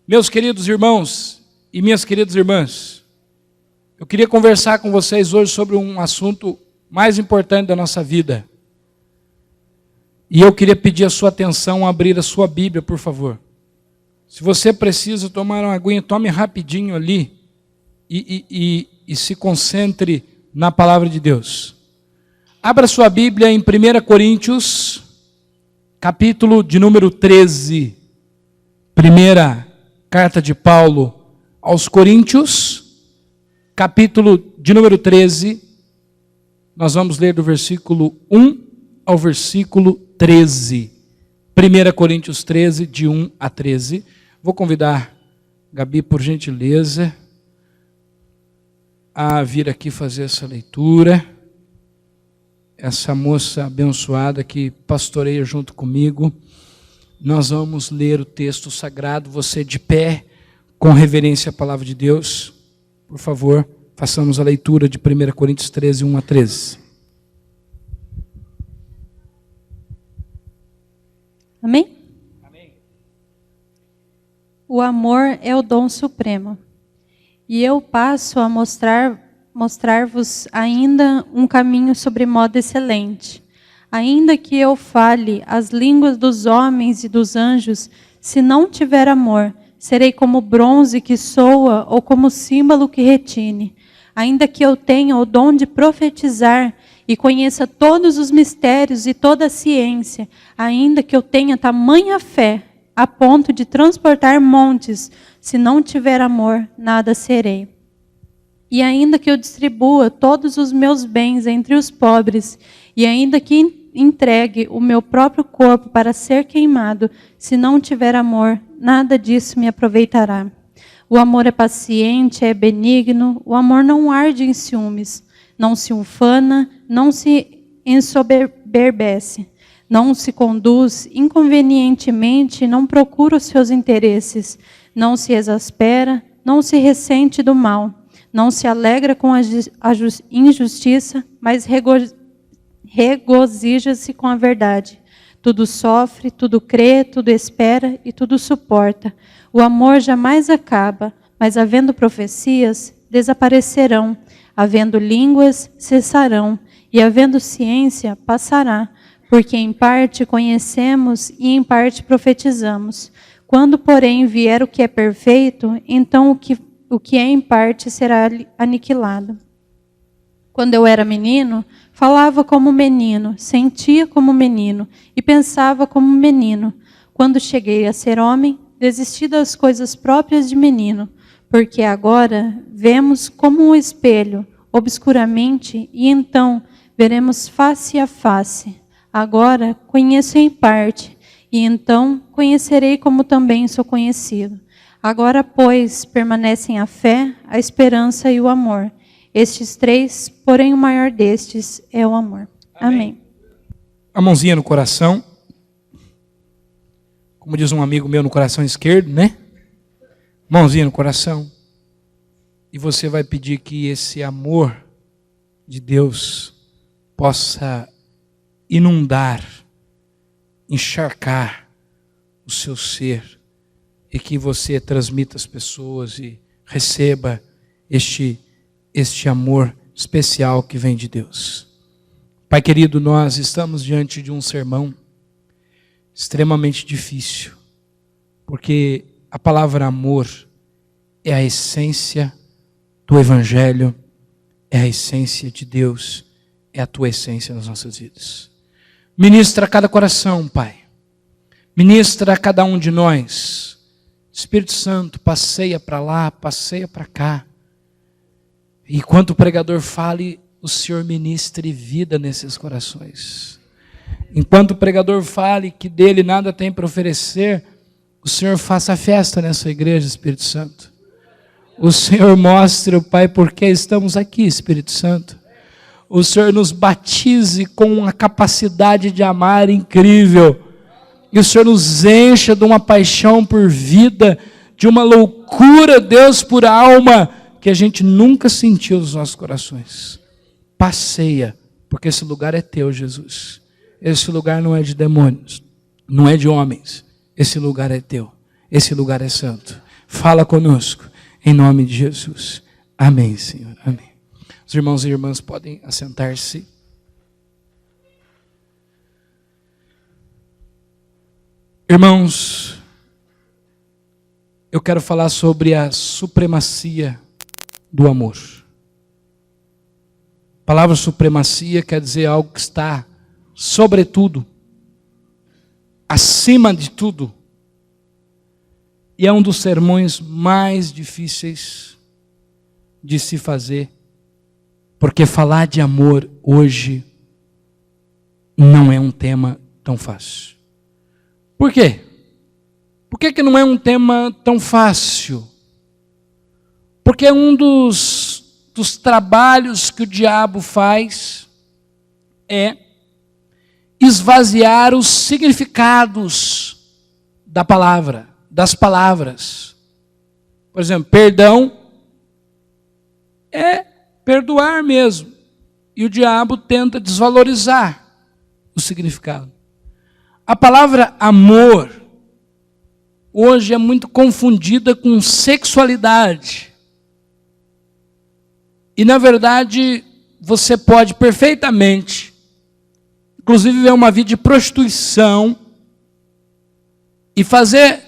Meus queridos irmãos e minhas queridas irmãs, eu queria conversar com vocês hoje sobre um assunto mais importante da nossa vida. E eu queria pedir a sua atenção a abrir a sua Bíblia, por favor. Se você precisa tomar uma aguinha, tome rapidinho ali e se concentre na palavra de Deus. Abra sua Bíblia em 1 Coríntios, capítulo de número 13. Primeira carta de Paulo aos Coríntios, capítulo de número 13. Nós vamos ler do versículo 1 ao versículo 13. 1 Coríntios 13, de 1 a 13. Vou convidar Gabi, por gentileza, a vir aqui fazer essa leitura. Essa moça abençoada que pastoreia junto comigo. Nós vamos ler o texto sagrado, você de pé, com reverência à palavra de Deus. Por favor, façamos a leitura de 1 Coríntios 13, 1 a 13. Amém? Amém. O amor é o dom supremo. E eu passo a mostrar-vos ainda um caminho sobremodo excelente. Ainda que eu fale as línguas dos homens e dos anjos, se não tiver amor, serei como bronze que soa ou como símbolo que retine. Ainda que eu tenha o dom de profetizar e conheça todos os mistérios e toda a ciência, ainda que eu tenha tamanha fé, a ponto de transportar montes, se não tiver amor, nada serei. E ainda que eu distribua todos os meus bens entre os pobres, e ainda que entregue o meu próprio corpo para ser queimado, se não tiver amor, nada disso me aproveitará. O amor é paciente, é benigno, o amor não arde em ciúmes, não se ufana, não se ensoberbece, não se conduz inconvenientemente, não procura os seus interesses, não se exaspera, não se ressente do mal, não se alegra com a injustiça, mas regozija-se com a verdade. Tudo sofre, tudo crê, tudo espera e tudo suporta. O amor jamais acaba, mas havendo profecias, desaparecerão. Havendo línguas, cessarão. E havendo ciência, passará. Porque em parte conhecemos e em parte profetizamos. Quando, porém, vier o que é perfeito, então o que é em parte será aniquilado. Quando eu era menino, falava como menino, sentia como menino e pensava como menino. Quando cheguei a ser homem, desisti das coisas próprias de menino, porque agora vemos como um espelho, obscuramente, e então veremos face a face. Agora conheço em parte, e então conhecerei como também sou conhecido. Agora, pois, permanecem a fé, a esperança e o amor. Estes três, porém o maior destes é o amor. Amém. A mãozinha no coração. Como diz um amigo meu, no coração esquerdo, né? Mãozinha no coração. E você vai pedir que esse amor de Deus possa inundar, encharcar o seu ser. E que você transmita às pessoas e receba este amor especial que vem de Deus. Pai querido, nós estamos diante de um sermão extremamente difícil, porque a palavra amor é a essência do Evangelho, é a essência de Deus, é a tua essência nas nossas vidas. Ministra a cada coração, Pai. Ministra a cada um de nós. Espírito Santo, passeia para lá, passeia para cá. Enquanto o pregador fale, o Senhor ministre vida nesses corações. Enquanto o pregador fale que dele nada tem para oferecer, o Senhor faça festa nessa igreja, Espírito Santo. O Senhor mostre, Pai, por que estamos aqui, Espírito Santo. O Senhor nos batize com uma capacidade de amar incrível. E o Senhor nos encha de uma paixão por vida, de uma loucura, Deus, por alma, que a gente nunca sentiu nos nossos corações. Passeia, porque esse lugar é teu, Jesus. Esse lugar não é de demônios, não é de homens. Esse lugar é teu, esse lugar é santo. Fala conosco, em nome de Jesus. Amém, Senhor. Amém. Os irmãos e irmãs podem assentar-se. Irmãos, eu quero falar sobre a supremacia do amor. A palavra supremacia quer dizer algo que está sobretudo, acima de tudo. E é um dos sermões mais difíceis de se fazer, porque falar de amor hoje não é um tema tão fácil. Por quê? Por que não é um tema tão fácil? Porque é um dos trabalhos que o diabo faz é esvaziar os significados da palavra, das palavras. Por exemplo, perdão é perdoar mesmo. E o diabo tenta desvalorizar o significado. A palavra amor hoje é muito confundida com sexualidade. E na verdade, você pode perfeitamente, inclusive viver uma vida de prostituição e fazer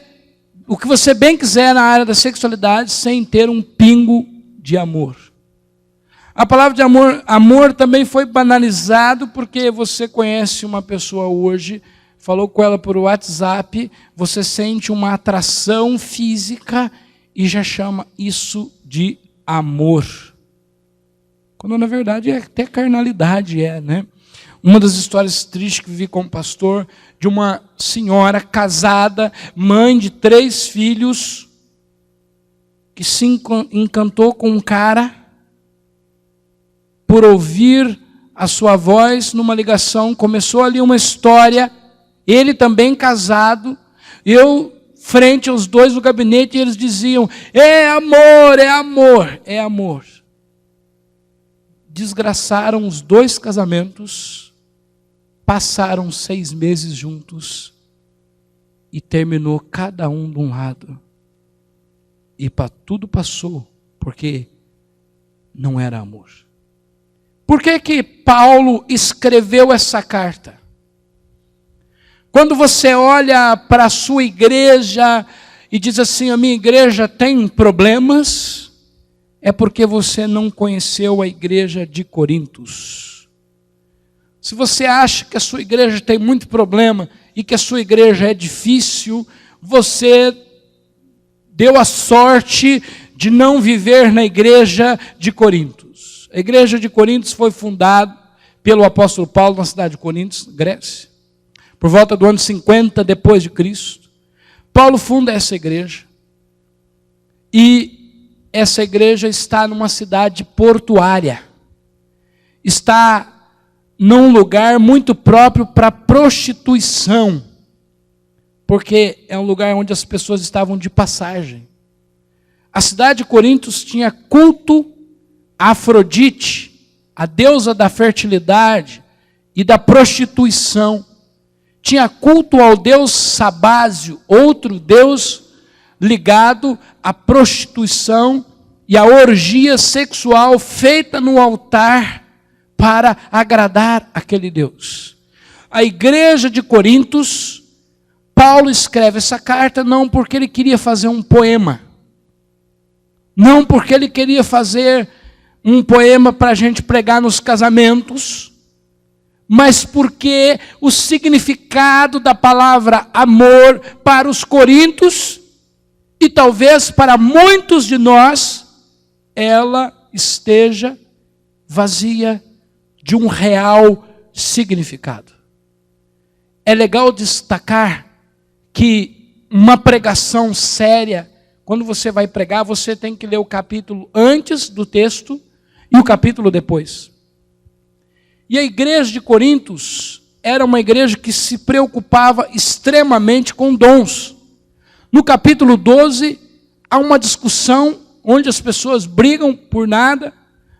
o que você bem quiser na área da sexualidade sem ter um pingo de amor. A palavra de amor também foi banalizado porque você conhece uma pessoa hoje, falou com ela por WhatsApp, você sente uma atração física e já chama isso de amor. Quando na verdade é até carnalidade, né? Uma das histórias tristes que vivi como pastor, de uma senhora casada, mãe de 3 filhos, que se encantou com um cara por ouvir a sua voz numa ligação, começou ali uma história, ele também casado, eu frente aos dois no gabinete, e eles diziam, é amor, é amor, é amor. Desgraçaram os 2 casamentos, passaram 6 meses juntos, e terminou cada um de um lado. E tudo passou, porque não era amor. Por que Paulo escreveu essa carta? Quando você olha para a sua igreja e diz assim, a minha igreja tem problemas, é porque você não conheceu a igreja de Corintos. Se você acha que a sua igreja tem muito problema e que a sua igreja é difícil, você deu a sorte de não viver na igreja de Corinto. A igreja de Corinto foi fundada pelo apóstolo Paulo na cidade de Corinto, Grécia, por volta do ano 50 depois de Cristo. Paulo funda essa igreja e essa igreja está numa cidade portuária, está num lugar muito próprio para prostituição, porque é um lugar onde as pessoas estavam de passagem. A cidade de Corinto tinha culto a Afrodite, a deusa da fertilidade e da prostituição. Tinha culto ao deus Sabásio, outro deus ligado à prostituição e à orgia sexual feita no altar para agradar aquele deus. A igreja de Corintos, Paulo escreve essa carta não porque ele queria fazer um poema, não porque ele queria fazer um poema para a gente pregar nos casamentos, mas porque o significado da palavra amor para os coríntios, e talvez para muitos de nós, ela esteja vazia de um real significado. É legal destacar que uma pregação séria, quando você vai pregar, você tem que ler o capítulo antes do texto e o capítulo depois. E a igreja de Corintos era uma igreja que se preocupava extremamente com dons. No capítulo 12, há uma discussão onde as pessoas brigam por nada,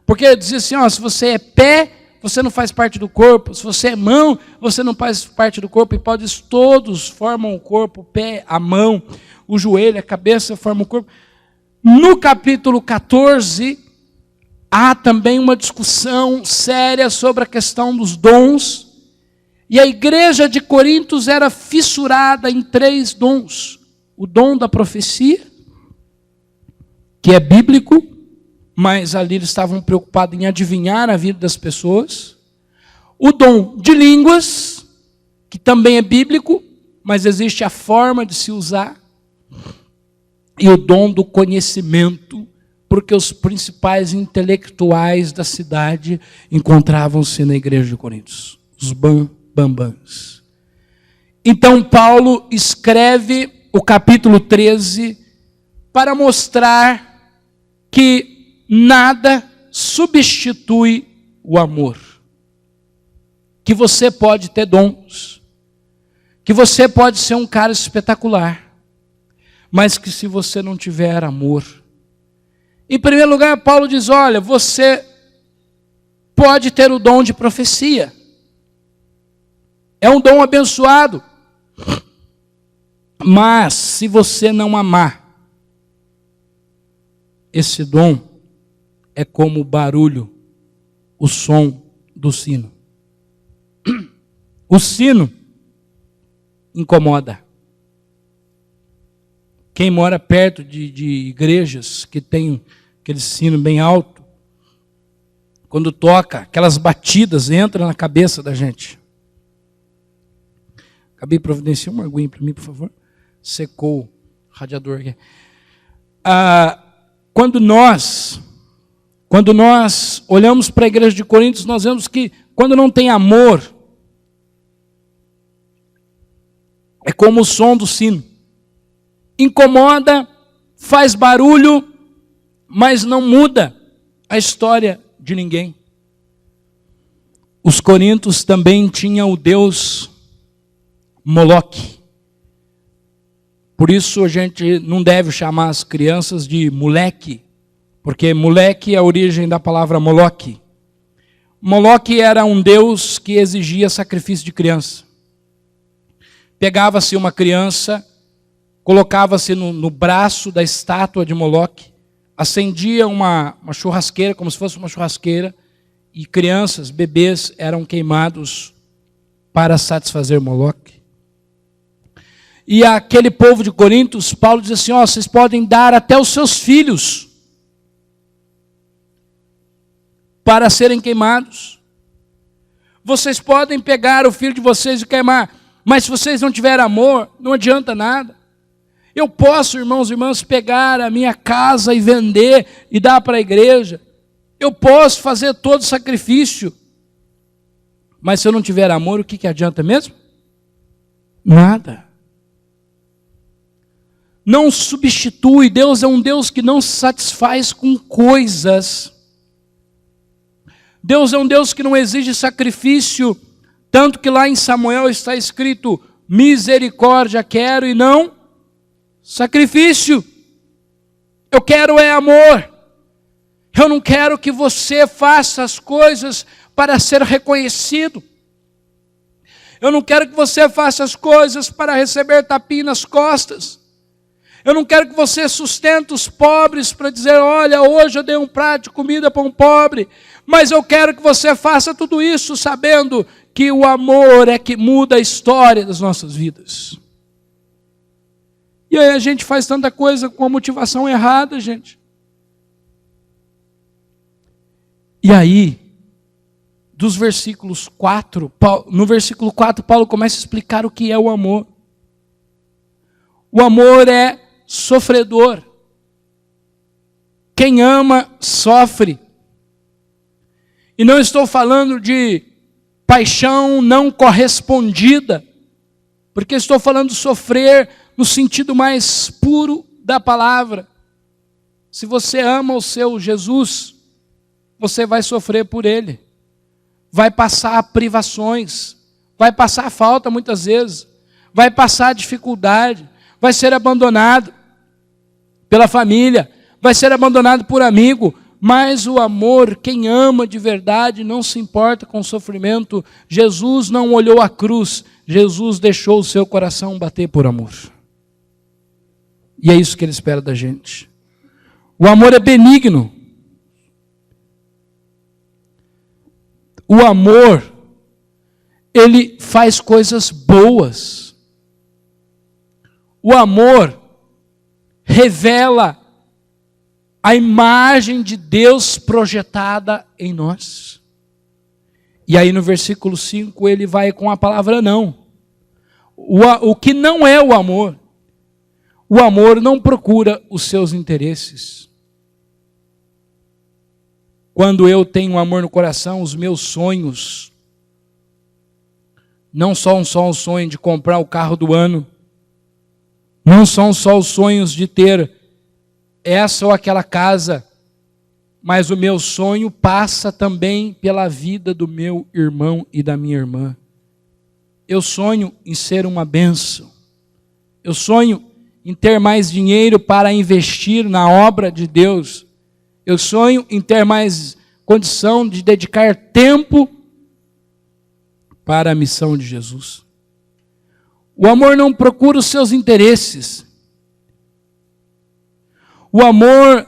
porque dizia assim, se você é pé, você não faz parte do corpo, se você é mão, você não faz parte do corpo, e todos formam o corpo, o pé, a mão. o joelho, a cabeça forma o corpo. No capítulo 14, há também uma discussão séria sobre a questão dos dons. E a igreja de Corinto era fissurada em 3 dons. O dom da profecia, que é bíblico, mas ali eles estavam preocupados em adivinhar a vida das pessoas. O dom de línguas, que também é bíblico, mas existe a forma de se usar. E o dom do conhecimento, porque os principais intelectuais da cidade encontravam-se na igreja de Corinto, os bambambãs. Então Paulo escreve o capítulo 13 para mostrar que nada substitui o amor. Que você pode ter dons, que você pode ser um cara espetacular, mas que se você não tiver amor. Em primeiro lugar, Paulo diz, olha, você pode ter o dom de profecia. É um dom abençoado. Mas se você não amar, esse dom é como o barulho, o som do sino. O sino incomoda. Quem mora perto de igrejas que tem aquele sino bem alto, quando toca, aquelas batidas entram na cabeça da gente. Acabei, providenciar uma aguinha para mim, por favor. Secou o radiador aqui. Quando nós olhamos para a igreja de Corinto, nós vemos que quando não tem amor, é como o som do sino. Incomoda, faz barulho, mas não muda a história de ninguém. Os coríntios também tinham o deus Moloque. Por isso a gente não deve chamar as crianças de moleque, porque moleque é a origem da palavra Moloque. Moloque era um deus que exigia sacrifício de criança. Pegava-se uma criança, colocava-se no braço da estátua de Moloque, acendia uma churrasqueira, como se fosse uma churrasqueira, e crianças, bebês, eram queimados para satisfazer Moloque. E aquele povo de Corinto, Paulo diz assim, vocês podem dar até os seus filhos para serem queimados. Vocês podem pegar o filho de vocês e queimar, mas se vocês não tiverem amor, não adianta nada. Eu posso, irmãos e irmãs, pegar a minha casa e vender e dar para a igreja. Eu posso fazer todo sacrifício. Mas se eu não tiver amor, o que adianta mesmo? Nada. Não substitui. Deus é um Deus que não se satisfaz com coisas. Deus é um Deus que não exige sacrifício. Tanto que lá em Samuel está escrito, misericórdia quero e não sacrifício. Eu quero é amor. Eu não quero que você faça as coisas para ser reconhecido. Eu não quero que você faça as coisas para receber tapinha nas costas. Eu não quero que você sustente os pobres para dizer, olha, hoje eu dei um prato de comida para um pobre. Mas eu quero que você faça tudo isso sabendo que o amor é que muda a história das nossas vidas. E aí a gente faz tanta coisa com a motivação errada, gente. E aí, dos versículos 4, no versículo 4, Paulo começa a explicar o que é o amor. O amor é sofredor. Quem ama, sofre. E não estou falando de paixão não correspondida, porque estou falando de sofrer no sentido mais puro da palavra. Se você ama o seu Jesus, você vai sofrer por ele. Vai passar privações, vai passar falta muitas vezes, vai passar dificuldade, vai ser abandonado pela família, vai ser abandonado por amigo, mas o amor, quem ama de verdade, não se importa com o sofrimento. Jesus não olhou a cruz, Jesus deixou o seu coração bater por amor. E é isso que Ele espera da gente. O amor é benigno. O amor, ele faz coisas boas. O amor revela a imagem de Deus projetada em nós. E aí no versículo 5 ele vai com a palavra não. O que não é o amor não procura os seus interesses. Quando eu tenho amor no coração, os meus sonhos, não são só o sonho de comprar o carro do ano, não são só os sonhos de ter essa ou aquela casa, mas o meu sonho passa também pela vida do meu irmão e da minha irmã. Eu sonho em ser uma bênção. Eu sonho em ter mais dinheiro para investir na obra de Deus. Eu sonho em ter mais condição de dedicar tempo para a missão de Jesus. O amor não procura os seus interesses. O amor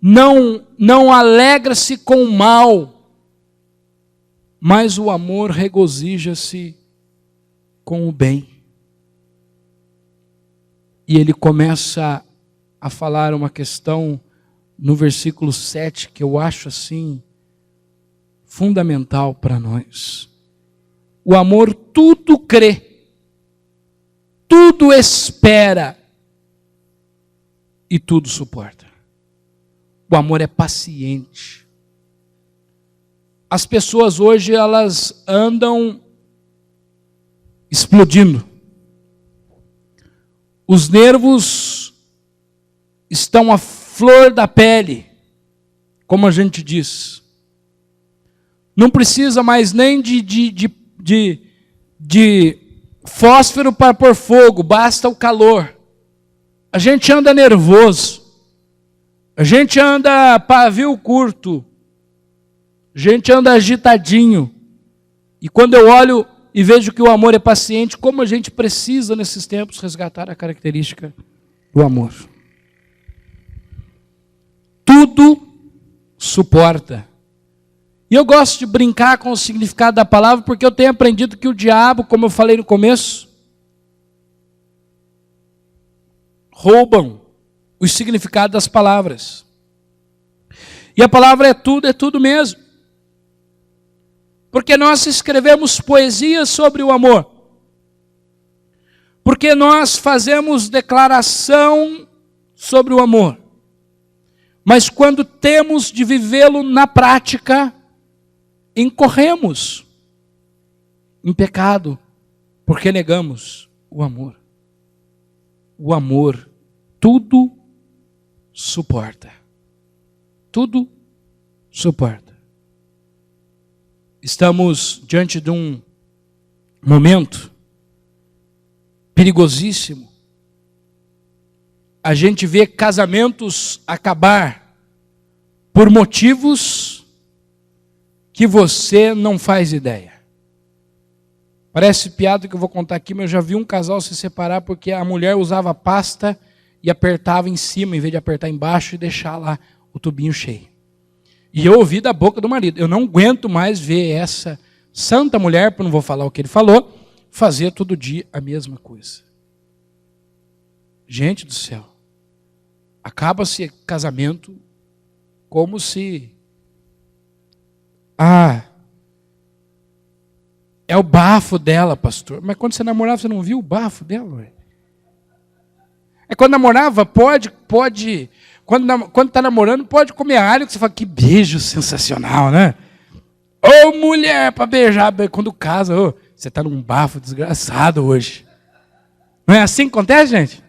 não alegra-se com o mal, mas o amor regozija-se com o bem. E ele começa a falar uma questão no versículo 7, que eu acho assim, fundamental para nós. O amor tudo crê, tudo espera e tudo suporta. O amor é paciente. As pessoas hoje, elas andam explodindo. Os nervos estão à flor da pele, como a gente diz. Não precisa mais nem de fósforo para pôr fogo, basta o calor. A gente anda nervoso, a gente anda pavio curto, a gente anda agitadinho. E quando eu olho e vejo que o amor é paciente, como a gente precisa nesses tempos resgatar a característica do amor. Tudo suporta. E eu gosto de brincar com o significado da palavra, porque eu tenho aprendido que o diabo, como eu falei no começo, roubam o significado das palavras. E a palavra é tudo mesmo. Porque nós escrevemos poesias sobre o amor. Porque nós fazemos declaração sobre o amor. Mas quando temos de vivê-lo na prática, incorremos em pecado, porque negamos o amor. O amor tudo suporta. Tudo suporta. Estamos diante de um momento perigosíssimo. A gente vê casamentos acabar por motivos que você não faz ideia. Parece piada que eu vou contar aqui, mas eu já vi um casal se separar porque a mulher usava pasta e apertava em cima, em vez de apertar embaixo e deixar lá o tubinho cheio. E eu ouvi da boca do marido, eu não aguento mais ver essa santa mulher, não vou falar o que ele falou, fazer todo dia a mesma coisa. Gente do céu, acaba-se casamento como se... é o bafo dela, pastor. Mas quando você namorava, você não viu o bafo dela? Ué? É quando namorava, pode... Quando está namorando, pode comer alho, que você fala, que beijo sensacional, né? Ô mulher, para beijar, quando casa, você está num bafo desgraçado hoje. Não é assim que acontece, gente?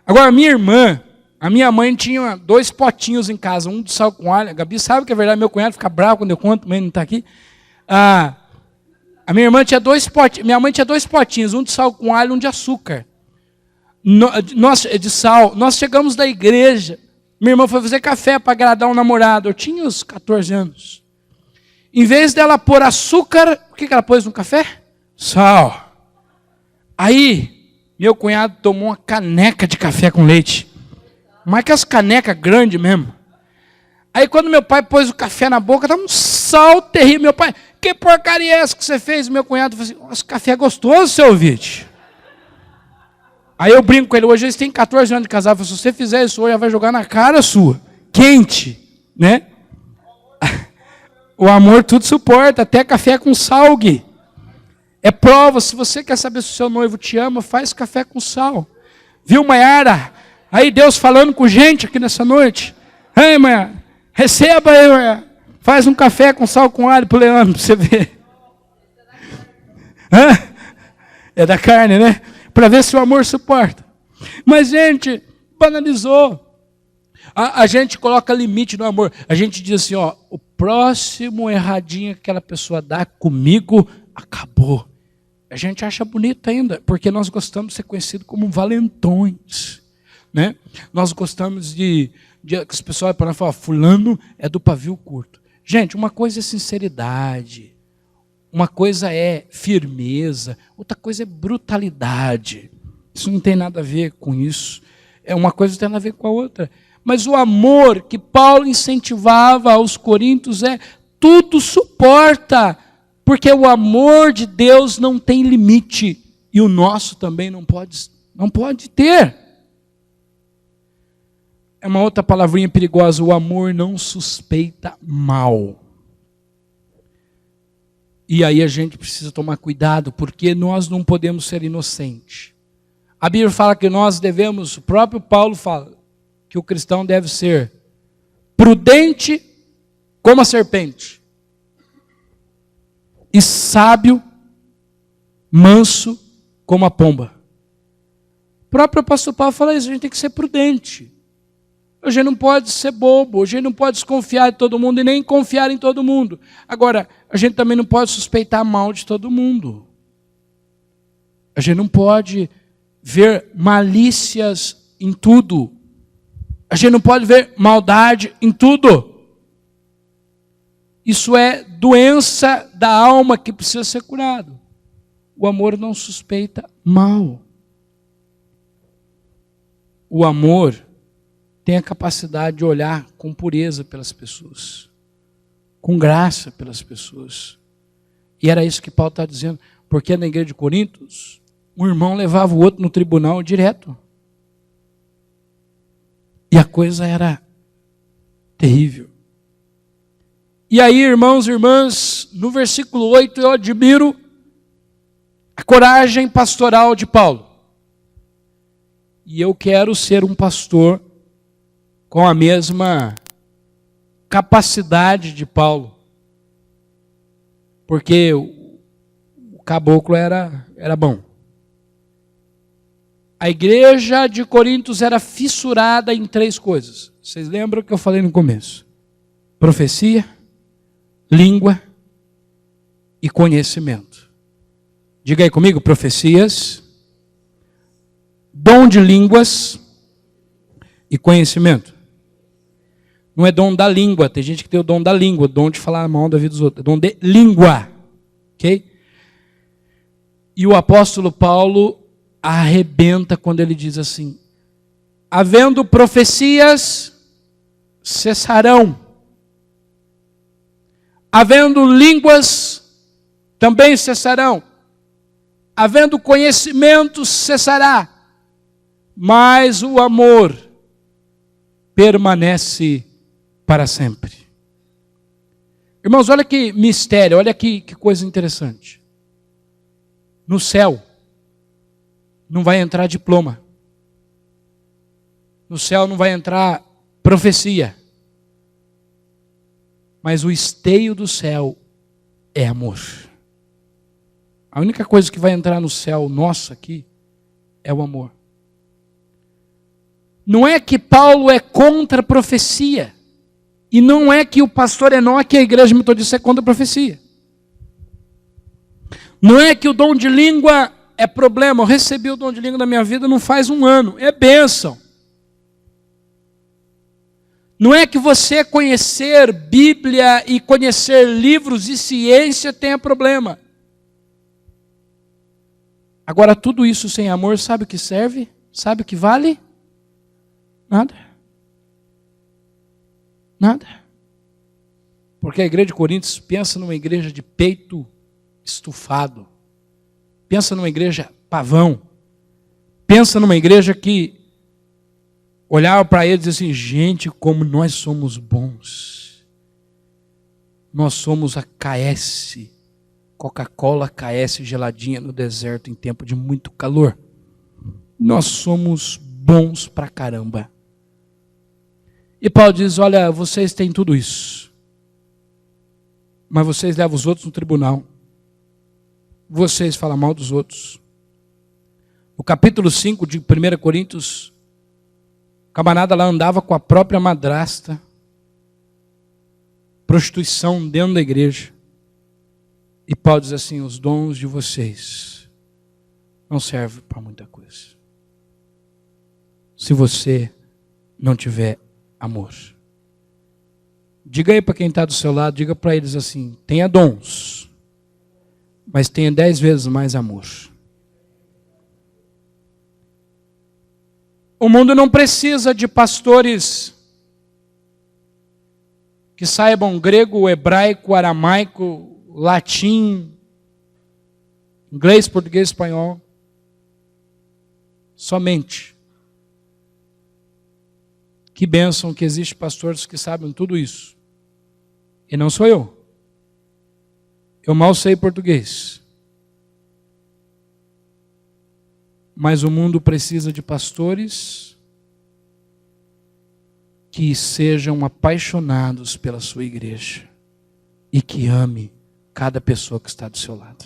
Agora, a minha mãe tinha 2 potinhos em casa, um de sal com alho. A Gabi sabe que é verdade, meu cunhado fica bravo quando eu conto, mas ele não está aqui. A minha mãe tinha 2 potinhos, um de sal com alho e um de açúcar. De sal. Nós chegamos da igreja, minha irmã foi fazer café para agradar um namorado, eu tinha uns 14 anos. Em vez dela pôr açúcar, o que ela pôs no café? Sal. Aí, Meu cunhado tomou uma caneca de café com leite. Mas que as canecas grandes mesmo. Aí quando meu pai pôs o café na boca, estava um sal terrível. Meu pai, que porcaria é essa que você fez? Meu cunhado falou assim, esse café é gostoso, seu ouvinte. Aí eu brinco com ele, hoje eles têm 14 anos de casado. Se você fizer isso hoje, vai jogar na cara sua. Quente, né? O amor tudo suporta, até café com sal, Gui. É prova, se você quer saber se o seu noivo te ama, faz café com sal. Viu, Maiara? Aí Deus falando com gente aqui nessa noite. Ei, Maiara, receba aí, Maiara. Faz um café com sal com alho pro Leandro, para você ver. Hã? É da carne, né? Para ver se o amor suporta. Mas, gente, banalizou. A gente coloca limite no amor. A gente diz assim, ó, o próximo erradinho que aquela pessoa dá comigo, acabou. A gente acha bonito ainda, porque nós gostamos de ser conhecidos como valentões. Né? Nós gostamos de que as pessoas olham para nós e falam, fulano é do pavio curto. Gente, uma coisa é sinceridade, uma coisa é firmeza, outra coisa é brutalidade. Isso não tem nada a ver com isso. Uma coisa tem nada a ver com a outra. Mas o amor que Paulo incentivava aos coríntios é tudo suporta, porque o amor de Deus não tem limite e o nosso também não pode ter. É uma outra palavrinha perigosa, o amor não suspeita mal. E aí a gente precisa tomar cuidado, porque nós não podemos ser inocentes. A Bíblia fala que nós devemos, o próprio Paulo fala, que o cristão deve ser prudente como a serpente e sábio, manso como a pomba. O próprio apóstolo Paulo fala isso, a gente tem que ser prudente. A gente não pode ser bobo, a gente não pode desconfiar de todo mundo e nem confiar em todo mundo. Agora, a gente também não pode suspeitar mal de todo mundo. A gente não pode ver malícias em tudo. A gente não pode ver maldade em tudo. Isso é doença da alma que precisa ser curado. O amor não suspeita mal. O amor tem a capacidade de olhar com pureza pelas pessoas, com graça pelas pessoas. E era isso que Paulo está dizendo, porque na igreja de Coríntios, um irmão levava o outro no tribunal direto. E a coisa era terrível. E aí, irmãos e irmãs, no versículo 8, eu admiro a coragem pastoral de Paulo. E eu quero ser um pastor com a mesma capacidade de Paulo. Porque o caboclo era bom. A igreja de Coríntios era fissurada em 3 coisas. Vocês lembram que eu falei no começo? Profecia, língua e conhecimento. Diga aí comigo, profecias, dom de línguas e conhecimento. Não é dom da língua, tem gente que tem o dom da língua, o dom de falar mal da vida dos outros, é dom de língua. Ok? E o apóstolo Paulo arrebenta quando ele diz assim, havendo profecias, cessarão. Havendo línguas, também cessarão. Havendo conhecimento, cessará. Mas o amor permanece para sempre. Irmãos, olha que mistério, olha que coisa interessante. No céu, não vai entrar diploma. No céu não vai entrar profecia. Mas o esteio do céu é amor. A única coisa que vai entrar no céu nosso aqui é o amor. Não é que Paulo é contra a profecia. E não é que o pastor Enoque e a igreja metodista é contra a profecia. Não é que o dom de língua é problema. Eu recebi o dom de língua da minha vida não faz 1 ano. É bênção. Não é que você conhecer Bíblia e conhecer livros e ciência tenha problema. Agora, tudo isso sem amor, sabe o que serve? Sabe o que vale? Nada. Nada. Porque a igreja de Coríntios pensa numa igreja de peito estufado. Pensa numa igreja pavão. Pensa numa igreja que olhava para eles e dizia assim, gente, como nós somos bons. Nós somos a KS, Coca-Cola KS geladinha no deserto em tempo de muito calor. Nós somos bons pra caramba. E Paulo diz, olha, vocês têm tudo isso. Mas vocês levam os outros no tribunal. Vocês falam mal dos outros. No capítulo 5 de 1 Coríntios, o camarada lá andava com a própria madrasta. Prostituição dentro da igreja. E Paulo diz assim, os dons de vocês não servem para muita coisa. Se você não tiver amor. Diga aí para quem está do seu lado, diga para eles assim, tenha dons, mas tenha 10 vezes mais amor. O mundo não precisa de pastores que saibam grego, hebraico, aramaico, latim, inglês, português, espanhol. Somente. Que bênção que existem pastores que sabem tudo isso. E não sou eu. Eu mal sei português. Mas o mundo precisa de pastores que sejam apaixonados pela sua igreja e que ame cada pessoa que está do seu lado.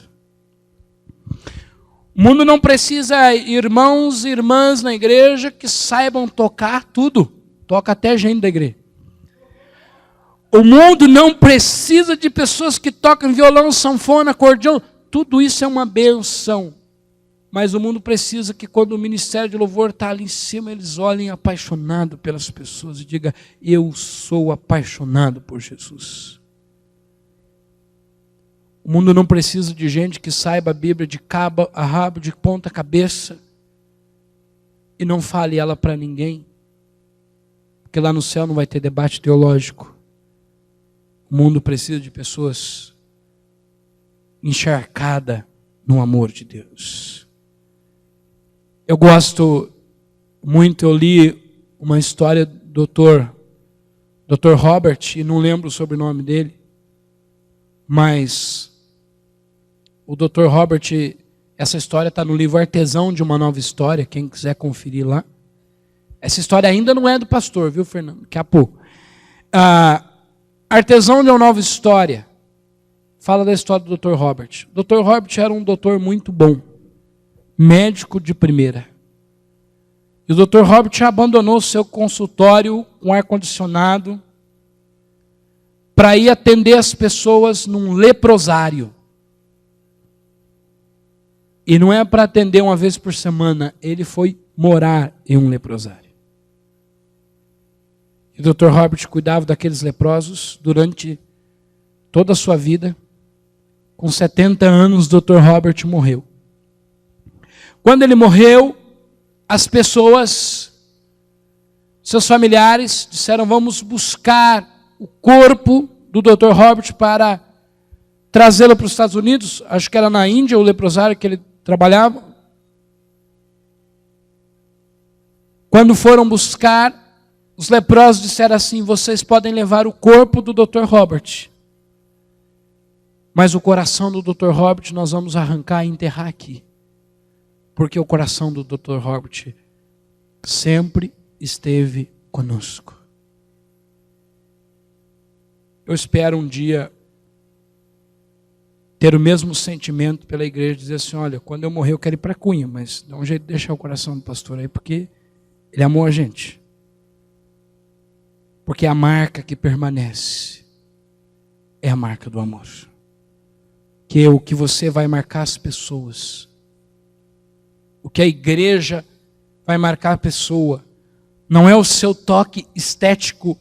O mundo não precisa irmãos e irmãs na igreja que saibam tocar tudo. Toca até gente da igreja. O mundo não precisa de pessoas que tocam violão, sanfona, acordeão. Tudo isso é uma benção. Mas o mundo precisa que quando o ministério de louvor está ali em cima, eles olhem apaixonados pelas pessoas e digam, eu sou apaixonado por Jesus. O mundo não precisa de gente que saiba a Bíblia de cabo a rabo, de ponta a cabeça, e não fale ela para ninguém. Porque lá no céu não vai ter debate teológico. O mundo precisa de pessoas encharcadas no amor de Deus. Eu gosto muito, eu li uma história do Dr. Robert, e não lembro o sobrenome dele, mas o Dr. Robert, essa história está no livro Artesão de uma Nova História, quem quiser conferir lá. Essa história ainda não é do pastor, viu, Fernando? Daqui a pouco. Artesão de uma Nova História fala da história do Dr. Robert. O Dr. Robert era um doutor muito bom, médico de primeira. E o Dr. Robert abandonou seu consultório com ar-condicionado para ir atender as pessoas num leprosário. E não é para atender uma vez por semana, ele foi morar em um leprosário. E o Dr. Robert cuidava daqueles leprosos durante toda a sua vida. Com 70 anos, o Dr. Robert morreu. Quando ele morreu, as pessoas, seus familiares, disseram, vamos buscar o corpo do Dr. Robert para trazê-lo para os Estados Unidos. Acho que era na Índia, o leprosário que ele trabalhava. Quando foram buscar, os leprosos disseram assim, vocês podem levar o corpo do Dr. Robert, mas o coração do Dr. Robert nós vamos arrancar e enterrar aqui. Porque o coração do Dr. Robert sempre esteve conosco. Eu espero um dia ter o mesmo sentimento pela igreja, dizer assim, olha, quando eu morrer eu quero ir para Cunha, mas dá um jeito de deixar o coração do pastor aí, porque ele amou a gente. Porque a marca que permanece é a marca do amor. Que é o que você vai marcar as pessoas. O que a igreja vai marcar a pessoa. Não é o seu toque estético.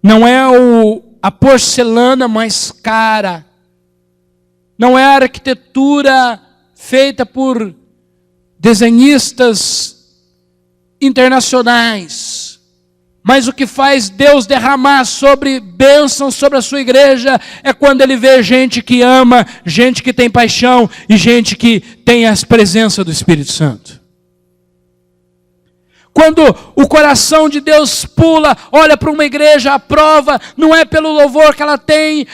Não é a porcelana mais cara. Não é a arquitetura feita por desenhistas internacionais. Mas o que faz Deus derramar bênção sobre a sua igreja é quando Ele vê gente que ama, gente que tem paixão e gente que tem a presença do Espírito Santo. Quando o coração de Deus pula, olha para uma igreja, aprova, não é pelo louvor que ela tem.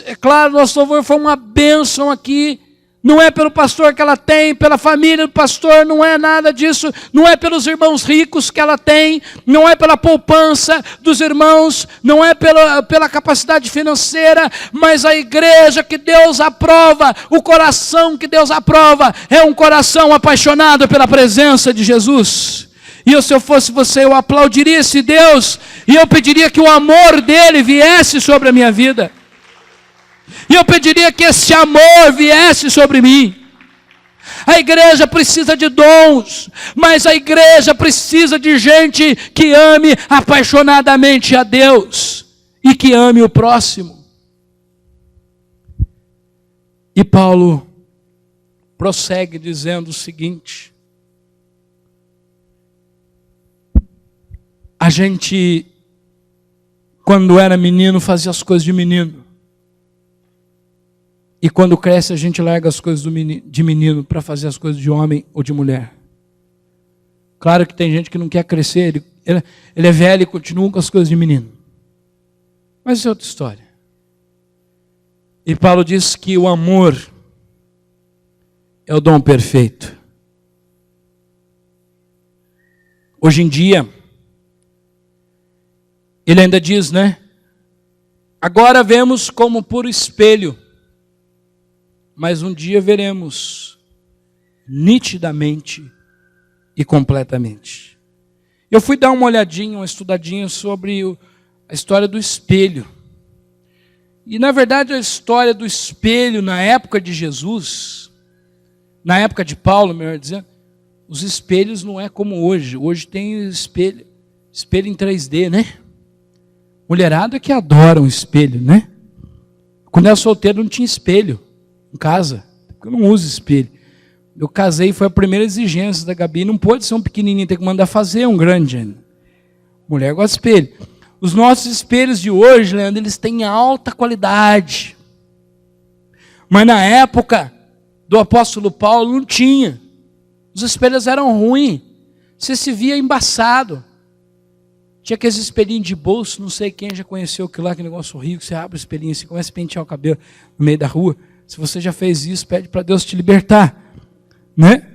É claro, nosso louvor foi uma bênção aqui. Não é pelo pastor que ela tem, pela família do pastor, não é nada disso. Não é pelos irmãos ricos que ela tem, não é pela poupança dos irmãos, não é pela capacidade financeira, mas a igreja que Deus aprova, o coração que Deus aprova, é um coração apaixonado pela presença de Jesus. E se eu fosse você, eu aplaudiria esse Deus, e eu pediria que o amor dele viesse sobre a minha vida. E eu pediria que esse amor viesse sobre mim. A igreja precisa de dons, mas a igreja precisa de gente que ame apaixonadamente a Deus e que ame o próximo. E Paulo prossegue dizendo o seguinte: a gente, quando era menino, fazia as coisas de menino. E quando cresce, a gente larga as coisas de menino para fazer as coisas de homem ou de mulher. Claro que tem gente que não quer crescer, ele é velho e continua com as coisas de menino. Mas isso é outra história. E Paulo diz que o amor é o dom perfeito. Hoje em dia, ele ainda diz, né? Agora vemos como por espelho, mas um dia veremos nitidamente e completamente. Eu fui dar uma olhadinha, uma estudadinha sobre a história do espelho. E na verdade a história do espelho na época de Jesus, na época de Paulo, melhor dizendo, os espelhos não é como hoje. Hoje tem espelho em 3D, né? Mulherada que adora um espelho, né? Quando eu era solteiro não tinha espelho em casa, porque eu não uso espelho. Eu casei, foi a primeira exigência da Gabi, não pode ser um pequenininho, tem que mandar fazer um grande. Mulher gosta de espelho. Os nossos espelhos de hoje, Leandro, eles têm alta qualidade. Mas na época do apóstolo Paulo não tinha. Os espelhos eram ruins. Você se via embaçado. Tinha aqueles espelhinhos de bolso, não sei quem já conheceu aquilo lá, que negócio horrível, que você abre o espelhinho assim, começa a pentear o cabelo no meio da rua. Se você já fez isso, pede para Deus te libertar, né?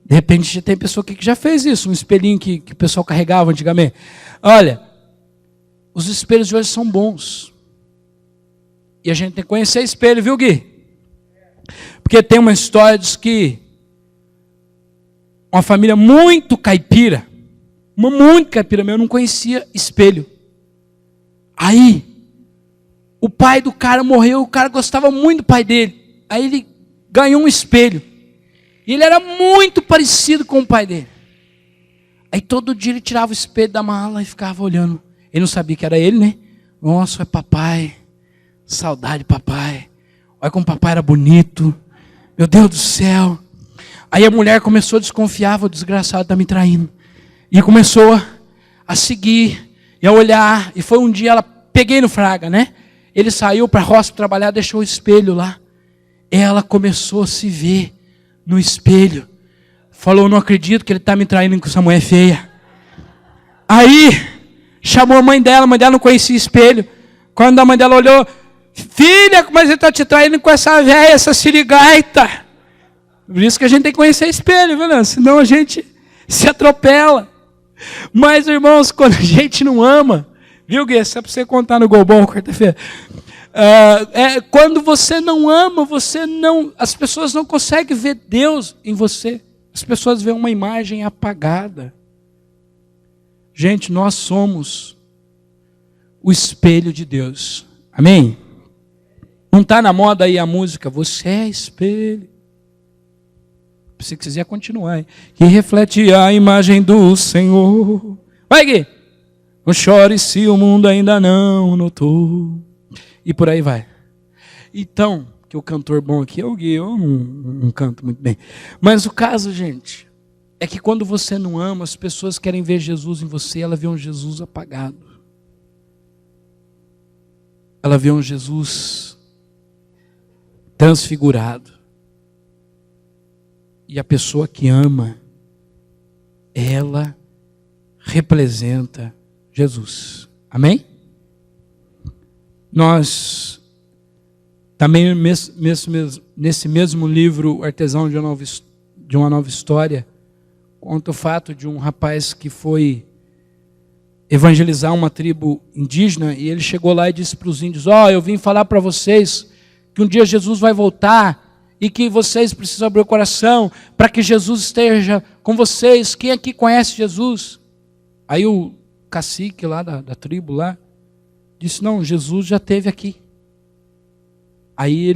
De repente já tem pessoa aqui que já fez isso, um espelhinho que o pessoal carregava antigamente. Olha, os espelhos de hoje são bons. E a gente tem que conhecer espelho, viu, Gui? Porque tem uma história, diz que uma família muito caipira mesmo, não conhecia espelho. Aí, o pai do cara morreu, o cara gostava muito do pai dele. Aí ele ganhou um espelho. E ele era muito parecido com o pai dele. Aí todo dia ele tirava o espelho da mala e ficava olhando. Ele não sabia que era ele, né? Nossa, é papai. Saudade de papai. Olha como papai era bonito. Meu Deus do céu. Aí a mulher começou a desconfiar, o desgraçado está me traindo. E começou a seguir e a olhar. E foi um dia, ela peguei no fraga, né? Ele saiu para a roça trabalhar, deixou o espelho lá. Ela começou a se ver no espelho. Falou, não acredito que ele está me traindo com essa mulher feia. Aí, chamou a mãe dela não conhecia espelho. Quando a mãe dela olhou, filha, mas ele está te traindo com essa velha, essa sirigaita. Por isso que a gente tem que conhecer espelho, viu, né? Senão a gente se atropela. Mas, irmãos, quando a gente não ama, viu, Gui? Isso é para você contar no Golbol quarta-feira. Quando você não ama, as pessoas não conseguem ver Deus em você. As pessoas veem uma imagem apagada. Gente, nós somos o espelho de Deus. Amém? Não está na moda aí a música, você é espelho. Se você quiser continuar, hein? Que reflete a imagem do Senhor. Vai, Gui! Não chore se o mundo ainda não notou. E por aí vai. Então, que o cantor bom aqui é o Gui, eu não canto muito bem. Mas o caso, gente, é que quando você não ama, as pessoas querem ver Jesus em você, ela vê um Jesus apagado. Ela vê um Jesus transfigurado. E a pessoa que ama, ela representa Jesus. Amém? Nós, também nesse mesmo livro, Artesão de uma Nova História, conta o fato de um rapaz que foi evangelizar uma tribo indígena, e ele chegou lá e disse para os índios: eu vim falar para vocês que um dia Jesus vai voltar, e que vocês precisam abrir o coração, para que Jesus esteja com vocês. Quem aqui conhece Jesus? Aí o cacique lá da tribo lá, disse: não, Jesus já esteve aqui. Aí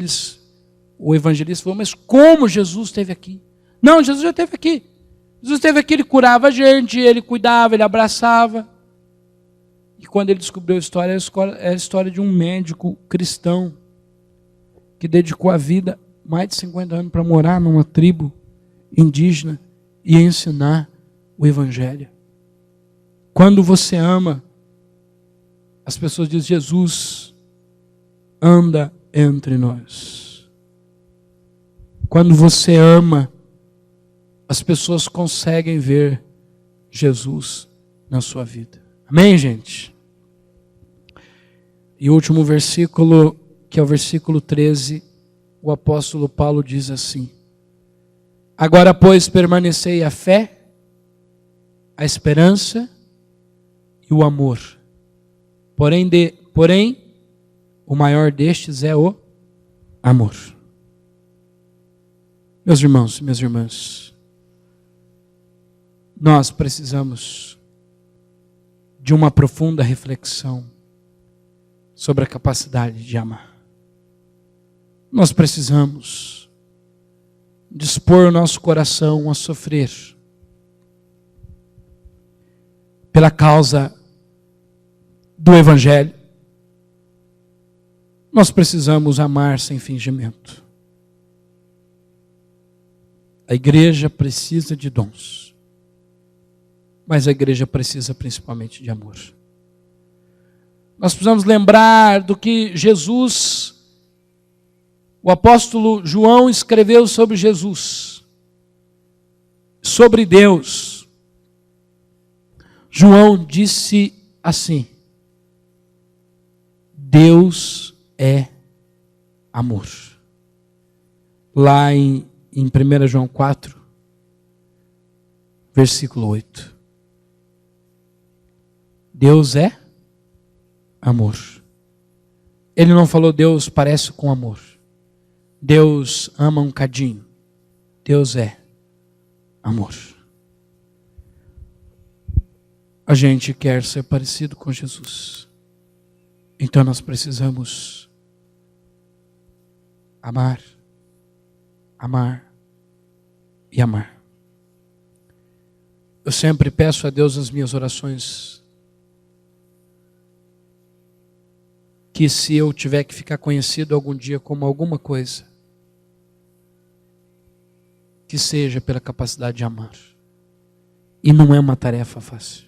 o evangelista falou: mas como Jesus esteve aqui? Não, Jesus já esteve aqui. Jesus esteve aqui, ele curava a gente, ele cuidava, ele abraçava. E quando ele descobriu a história, é a história de um médico cristão que dedicou a vida, mais de 50 anos, para morar numa tribo indígena e ensinar o evangelho. Quando você ama, as pessoas dizem: Jesus anda entre nós. Quando você ama, as pessoas conseguem ver Jesus na sua vida. Amém, gente? E o último versículo, que é o versículo 13, o apóstolo Paulo diz assim: agora, pois, permanecei a fé, a esperança e o amor. Porém, o maior destes é o amor. Meus irmãos e minhas irmãs, nós precisamos de uma profunda reflexão sobre a capacidade de amar. Nós precisamos dispor o nosso coração a sofrer pela causa do Evangelho. Nós precisamos amar sem fingimento. A igreja precisa de dons, mas a igreja precisa principalmente de amor. Nós precisamos lembrar do que Jesus, o apóstolo João, escreveu sobre Jesus, sobre Deus. João disse assim: Deus é amor. Lá em 1 João 4, versículo 8. Deus é amor. Ele não falou Deus parece com amor. Deus ama um cadinho. Deus é amor. A gente quer ser parecido com Jesus. Então nós precisamos amar, amar e amar. Eu sempre peço a Deus nas minhas orações que, se eu tiver que ficar conhecido algum dia como alguma coisa, que seja pela capacidade de amar. E não é uma tarefa fácil.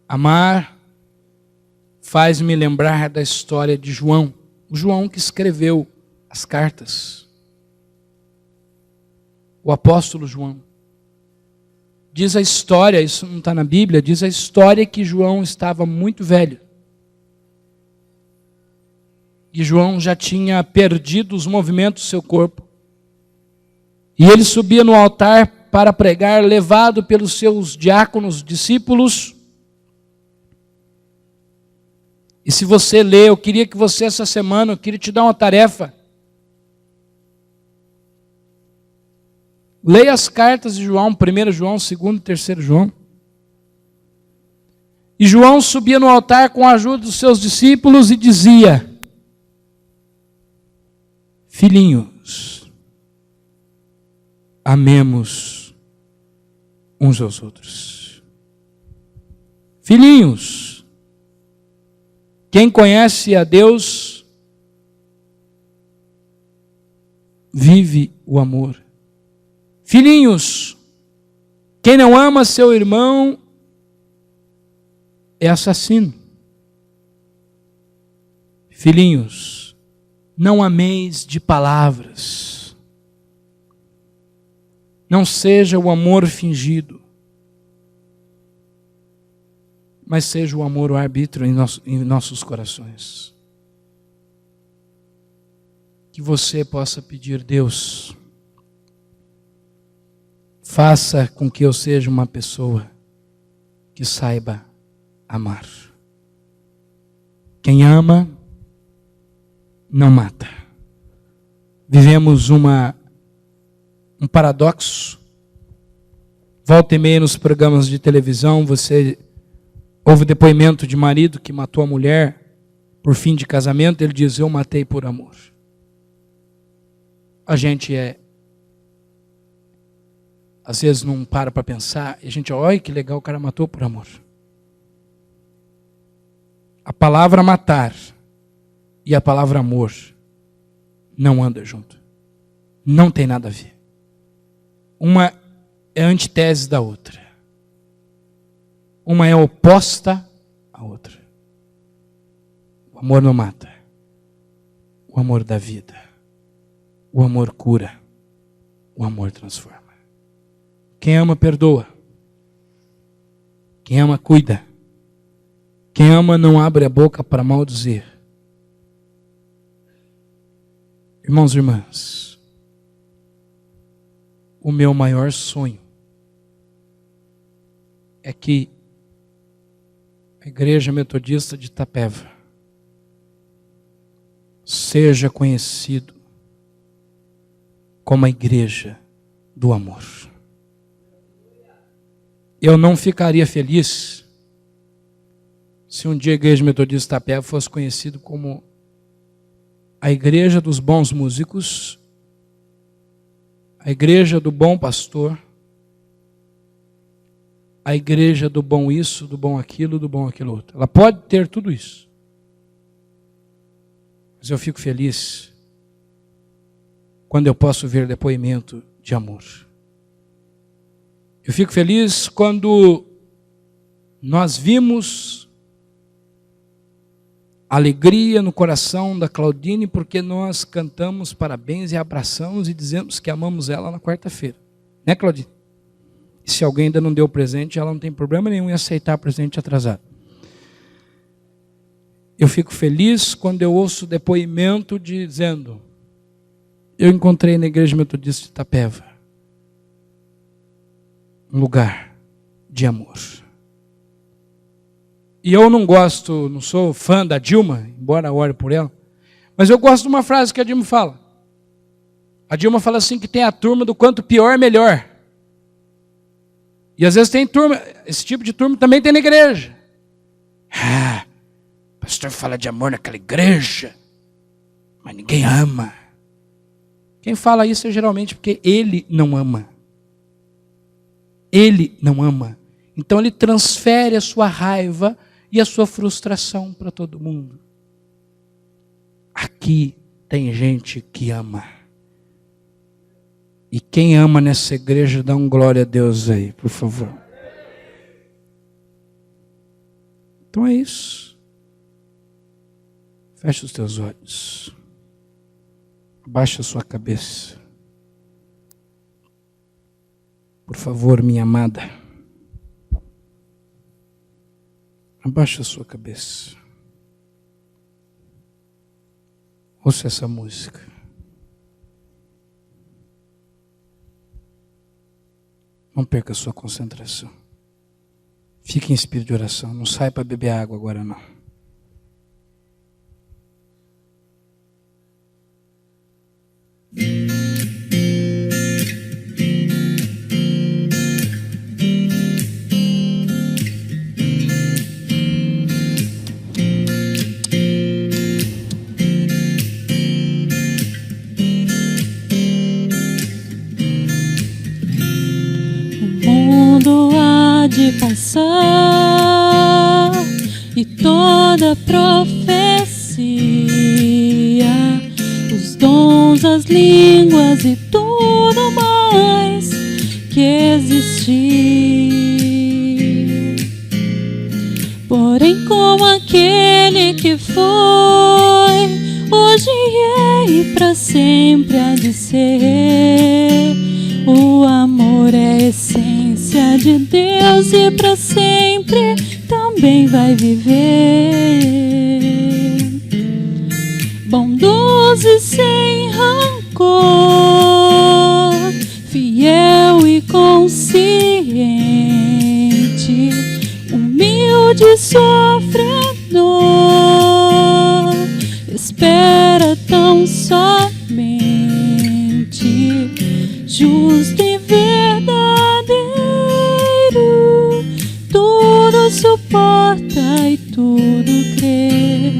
Amar faz-me lembrar da história de João. O João que escreveu as cartas. O apóstolo João. Diz a história, isso não está na Bíblia, diz a história que João estava muito velho. E João já tinha perdido os movimentos do seu corpo. E ele subia no altar para pregar, levado pelos seus diáconos, discípulos. E se você ler, eu queria que você essa semana, eu queria te dar uma tarefa. Leia as cartas de João, 1 João, 2 e 3 João. E João subia no altar com a ajuda dos seus discípulos e dizia: filhinhos, amemos uns aos outros. Filhinhos, Quem conhece a Deus vive o amor. Filhinhos, quem não ama seu irmão é assassino. Filhinhos, não ameis de palavras. Não seja o amor fingido, mas seja o amor, o arbítrio em nossos corações. Que você possa pedir, Deus, faça com que eu seja uma pessoa que saiba amar. Quem ama, não mata. Vivemos um paradoxo. Volta e meia nos programas de televisão, você ouve depoimento de marido que matou a mulher por fim de casamento, ele diz, eu matei por amor. A gente às vezes não para pensar, e a gente, olha que legal, o cara matou por amor. A palavra matar e a palavra amor não andam junto. Não tem nada a ver. Uma é antítese da outra. Uma é oposta à outra. O amor não mata. O amor dá vida. O amor cura. O amor transforma. Quem ama, perdoa. Quem ama, cuida. Quem ama, não abre a boca para maldizer. Irmãos e irmãs, o meu maior sonho é que a Igreja Metodista de Itapeva seja conhecido como a igreja do amor. Eu não ficaria feliz se um dia a Igreja Metodista de Itapeva fosse conhecido como a igreja dos bons músicos, a igreja do bom pastor, a igreja do bom isso, do bom aquilo outro. Ela pode ter tudo isso. Mas eu fico feliz quando eu posso ver depoimento de amor. Eu fico feliz quando nós vimos alegria no coração da Claudine, porque nós cantamos parabéns e abraçamos e dizemos que amamos ela na quarta-feira. Né, Claudine? E se alguém ainda não deu presente, ela não tem problema nenhum em aceitar presente atrasado. Eu fico feliz quando eu ouço depoimento dizendo, eu encontrei na Igreja Metodista de Itapeva um lugar de amor. E eu não sou fã da Dilma, embora ore por ela, mas eu gosto de uma frase que a Dilma fala. A Dilma fala assim, que tem a turma do quanto pior, melhor. E às vezes tem turma, esse tipo de turma também tem na igreja. Ah, o pastor fala de amor naquela igreja, mas ninguém ama. Quem fala isso é geralmente porque ele não ama. Ele não ama. Então ele transfere a sua raiva e a sua frustração para todo mundo. Aqui tem gente que ama. E quem ama nessa igreja, dá um glória a Deus aí, por favor. Então é isso. Feche os teus olhos. Abaixa a sua cabeça. Por favor, minha amada. Abaixa a sua cabeça. Ouça essa música. Não perca a sua concentração. Fique em espírito de oração. Não saia para beber água agora não. De passar e toda profecia sempre foi, hoje é e para sempre há de ser. O amor é a essência de Deus e para sempre também vai viver. Bondoso e sem rancor, fiel e consciente, humilde, sofredor, espera tão somente, justo e verdadeiro, tudo suporta e tudo crê.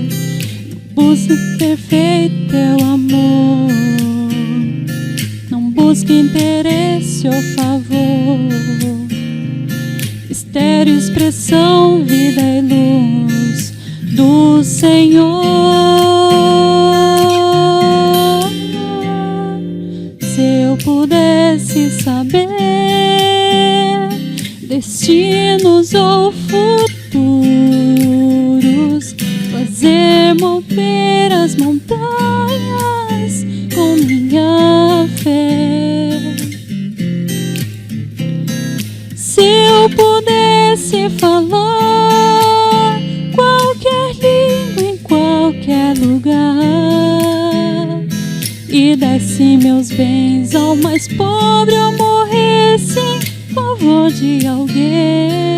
Busque perfeito teu amor, não busque interesse ou favor. Mistério, expressão, vida e luz do Senhor. Se eu pudesse saber destinos ou futuros, fazer mover as montanhas com minha fé. Se eu pudesse falar qualquer língua em qualquer lugar e desse meus bens ao mais pobre ou morresse em favor de alguém,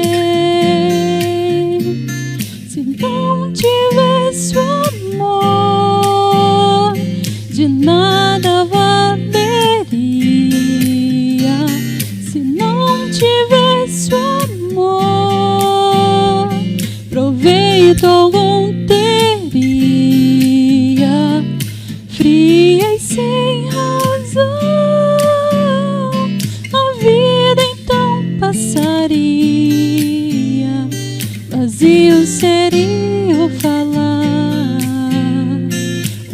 se não tivesse o amor, de nada valeria. Se não tivesse o amor, proveito algum teria. Fria e sem razão, a vida então passaria. Vazio seria o falar,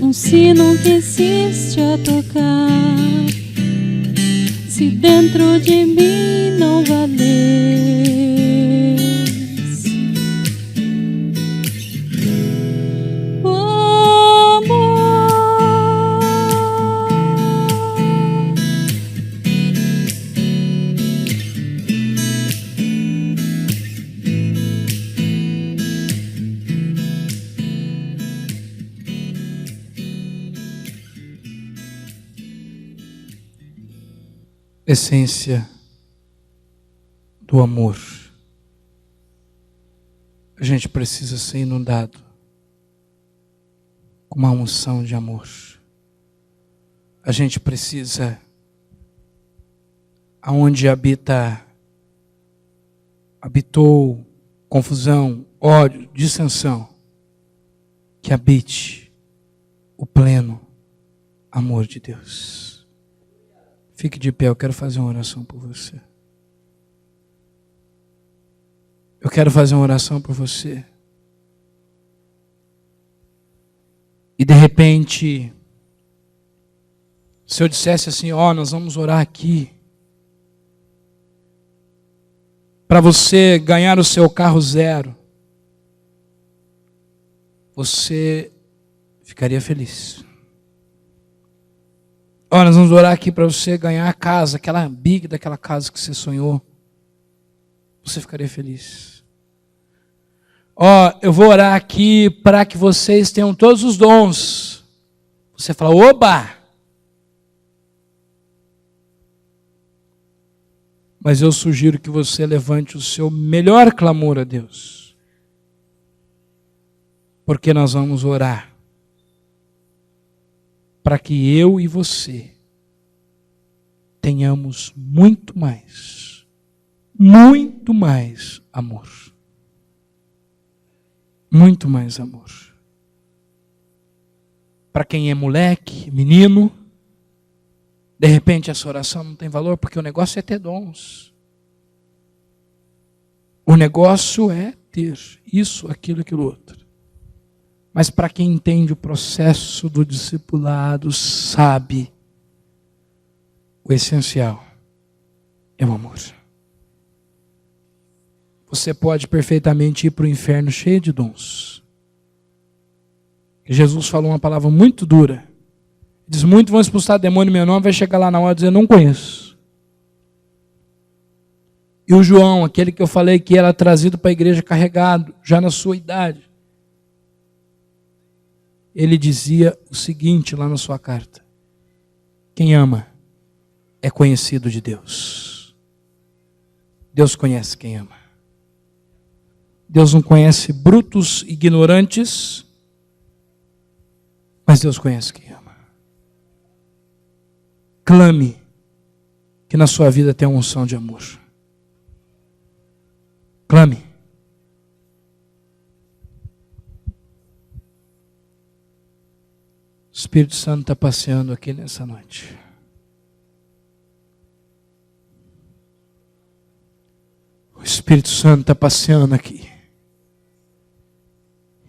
um sino que insiste a tocar, se dentro de mim não valesse. O amor, essência do amor. A gente precisa ser inundado com uma unção de amor. A gente precisa, aonde habitou confusão, ódio, dissensão, que habite o pleno amor de Deus. Fique de pé, eu quero fazer uma oração por você. Eu quero fazer uma oração por você. E de repente, se eu dissesse assim, nós vamos orar aqui, para você ganhar o seu carro zero, você ficaria feliz. Nós vamos orar aqui para você ganhar a casa, aquela big daquela casa que você sonhou. Você ficaria feliz. Eu vou orar aqui para que vocês tenham todos os dons. Você fala, oba! Mas eu sugiro que você levante o seu melhor clamor a Deus. Porque nós vamos orar para que eu e você tenhamos muito mais amor. Muito mais amor. Para quem é moleque, menino, de repente essa oração não tem valor, porque o negócio é ter dons. O negócio é ter isso, aquilo, aquilo outro. Mas para quem entende o processo do discipulado, sabe, o essencial é o amor. Você pode perfeitamente ir para o inferno cheio de dons. E Jesus falou uma palavra muito dura. Diz: muitos vão expulsar demônio em meu nome, vai chegar lá na hora e dizer: não conheço. E o João, aquele que eu falei que era trazido para a igreja carregado, já na sua idade, ele dizia o seguinte lá na sua carta: quem ama é conhecido de Deus. Deus conhece quem ama. Deus não conhece brutos, ignorantes, mas Deus conhece quem ama. Clame que na sua vida tem uma unção de amor. Clame. O Espírito Santo está passeando aqui nessa noite. O Espírito Santo está passeando aqui.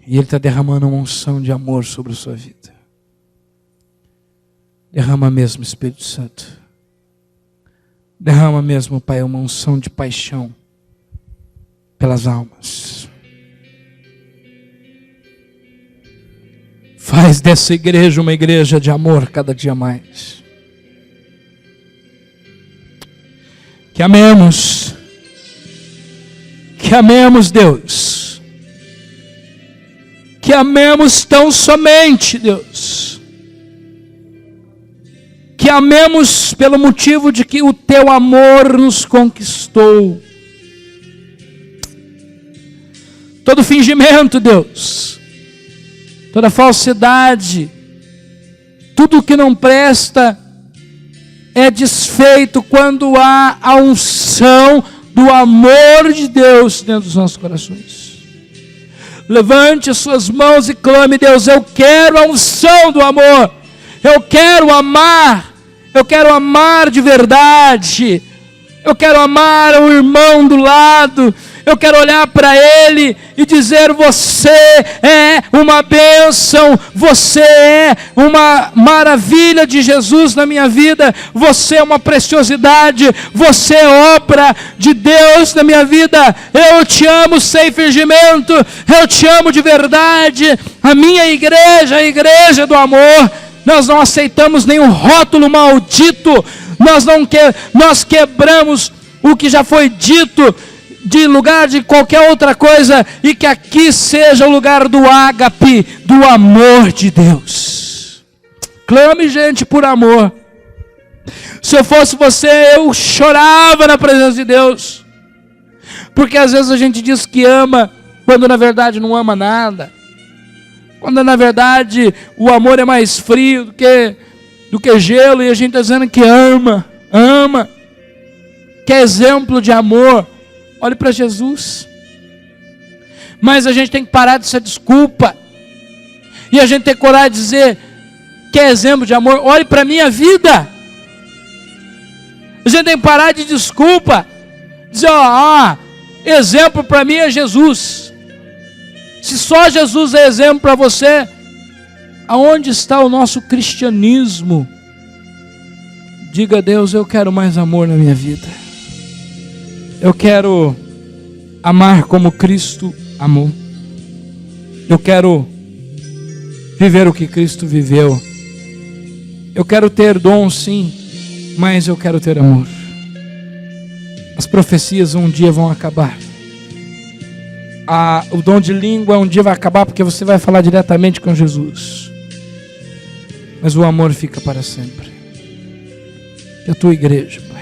E Ele está derramando uma unção de amor sobre a sua vida. Derrama mesmo, Espírito Santo. Derrama mesmo, Pai, uma unção de paixão pelas almas. Faz dessa igreja uma igreja de amor cada dia mais. Que amemos. Que amemos, Deus. Que amemos tão somente, Deus. Que amemos pelo motivo de que o teu amor nos conquistou. Todo fingimento, Deus, toda falsidade, tudo que não presta é desfeito quando há a unção do amor de Deus dentro dos nossos corações. Levante as suas mãos e clame: Deus, eu quero a unção do amor. Eu quero amar de verdade. Eu quero amar o irmão do lado. Eu quero olhar para ele e dizer: você é uma bênção, você é uma maravilha de Jesus na minha vida, você é uma preciosidade, você é obra de Deus na minha vida. Eu te amo sem fingimento, eu te amo de verdade. A minha igreja, a igreja do amor, nós não aceitamos nenhum rótulo maldito, nós quebramos o que já foi dito de lugar de qualquer outra coisa, e que aqui seja o lugar do ágape, do amor de Deus. Clame, gente, por amor. Se eu fosse você, eu chorava na presença de Deus, porque às vezes a gente diz que ama, quando na verdade não ama nada, quando na verdade o amor é mais frio do que gelo, e a gente está dizendo que ama, que é exemplo de amor. Olhe para Jesus. Mas a gente tem que parar dessa desculpa. E a gente tem que coragem de dizer que é exemplo de amor. Olhe para a minha vida. A gente tem que parar de desculpa. Dizer, exemplo para mim é Jesus. Se só Jesus é exemplo para você, aonde está o nosso cristianismo? Diga a Deus: eu quero mais amor na minha vida. Eu quero amar como Cristo amou. Eu quero viver o que Cristo viveu. Eu quero ter dom, sim, mas eu quero ter amor. As profecias um dia vão acabar. O dom de língua um dia vai acabar, porque você vai falar diretamente com Jesus. Mas o amor fica para sempre. Que a tua igreja, Pai,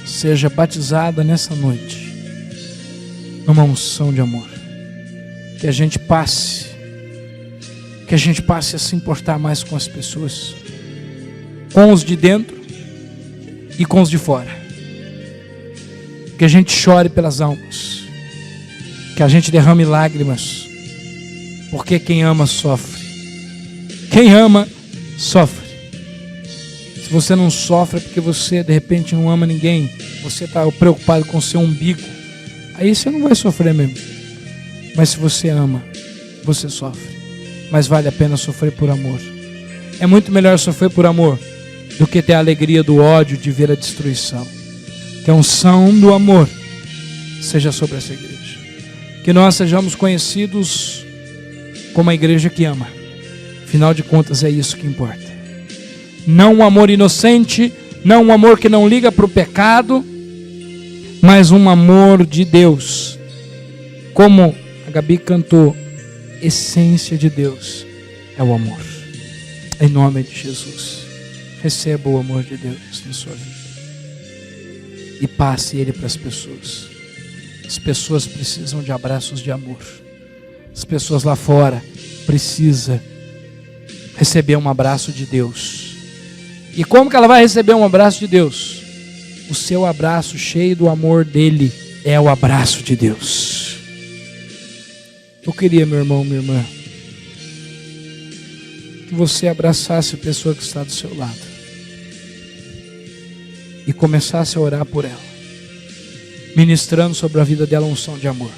seja batizada nessa noite numa unção de amor. Que a gente passe a se importar mais com as pessoas, com os de dentro e com os de fora. Que a gente chore pelas almas, que a gente derrame lágrimas, porque quem ama sofre. Quem ama sofre. Se você não sofre é porque você de repente não ama ninguém, você está preocupado com o seu umbigo, aí você não vai sofrer mesmo. Mas se você ama, você sofre. Mas vale a pena sofrer por amor. É muito melhor sofrer por amor do que ter a alegria do ódio de ver a destruição. Que a unção do amor seja sobre essa igreja. Que nós sejamos conhecidos como a igreja que ama. Afinal de contas, é isso que importa. Não um amor inocente, não um amor que não liga para o pecado, mas um amor de Deus. Como a Gabi cantou, essência de Deus é o amor. Em nome de Jesus, receba o amor de Deus na sua vida e passe ele para as pessoas. As pessoas precisam de abraços de amor. As pessoas lá fora precisam receber um abraço de Deus. E como que ela vai receber um abraço de Deus? O seu abraço cheio do amor dele é o abraço de Deus. Eu queria, meu irmão, minha irmã, que você abraçasse a pessoa que está do seu lado e começasse a orar por ela, ministrando sobre a vida dela uma unção de amor.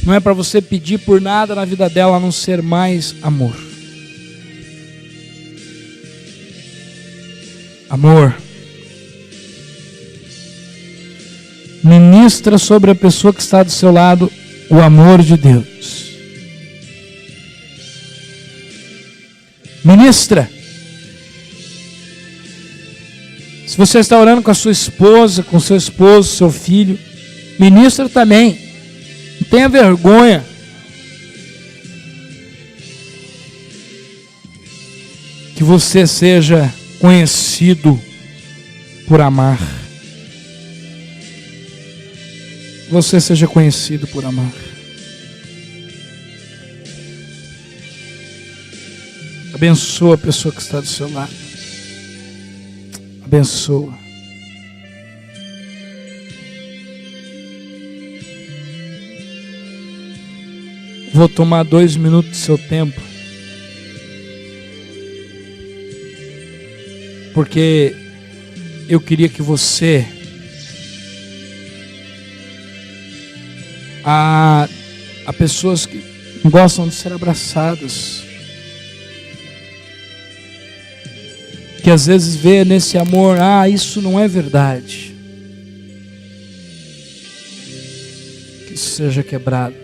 Não é para você pedir por nada na vida dela a não ser mais amor. Amor. Ministra sobre a pessoa que está do seu lado o amor de Deus. Ministra. Se você está orando com a sua esposa, com seu esposo, seu filho, ministra também. Não tenha vergonha. Que você seja conhecido por amar. Você seja conhecido por amar. Abençoa a pessoa que está do seu lado. Abençoa. Vou tomar 2 minutos do seu tempo, porque eu queria que você há pessoas que gostam de ser abraçadas, que às vezes vê nesse amor, isso não é verdade. Que isso seja quebrado.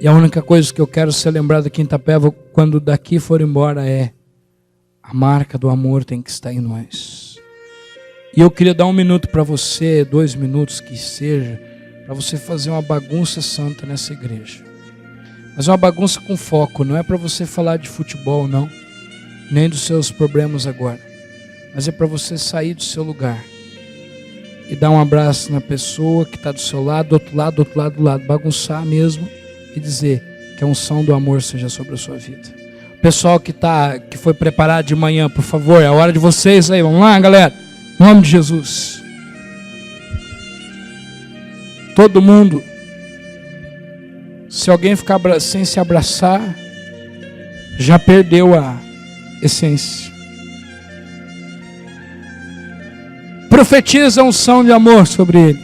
E a única coisa que eu quero ser lembrado aqui em Itapeva, quando daqui for embora, é a marca do amor tem que estar em nós. E eu queria dar 1 minuto para você, 2 minutos que seja, para você fazer uma bagunça santa nessa igreja. Mas uma bagunça com foco, não é para você falar de futebol, não, nem dos seus problemas agora, mas é para você sair do seu lugar e dar um abraço na pessoa que está do seu lado, do outro lado, do outro lado, do lado, bagunçar mesmo e dizer que a unção do amor seja sobre a sua vida. O pessoal que foi preparado de manhã, por favor, é a hora de vocês aí, vamos lá, galera, em nome de Jesus. Todo mundo. Se alguém ficar sem se abraçar, já perdeu a essência. Profetiza a unção de amor sobre ele.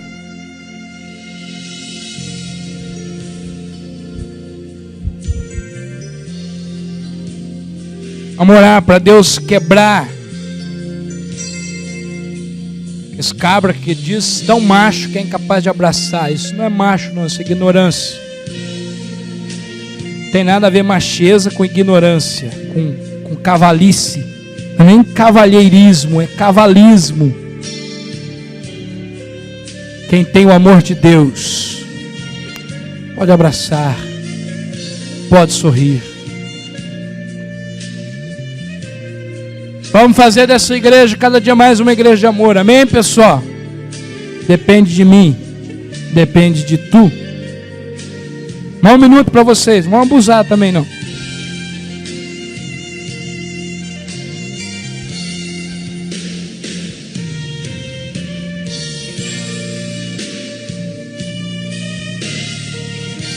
Vamos orar para Deus quebrar esse cabra que diz tão macho que é incapaz de abraçar. Isso não é macho, não, isso é ignorância. Tem nada a ver macheza com ignorância, com cavalice. Não é nem cavalheirismo, é cavalismo. Quem tem o amor de Deus pode abraçar, pode sorrir. Vamos fazer dessa igreja cada dia mais uma igreja de amor, amém, pessoal? Depende de mim, depende de tu. Mais 1 minuto para vocês, não vão abusar também não.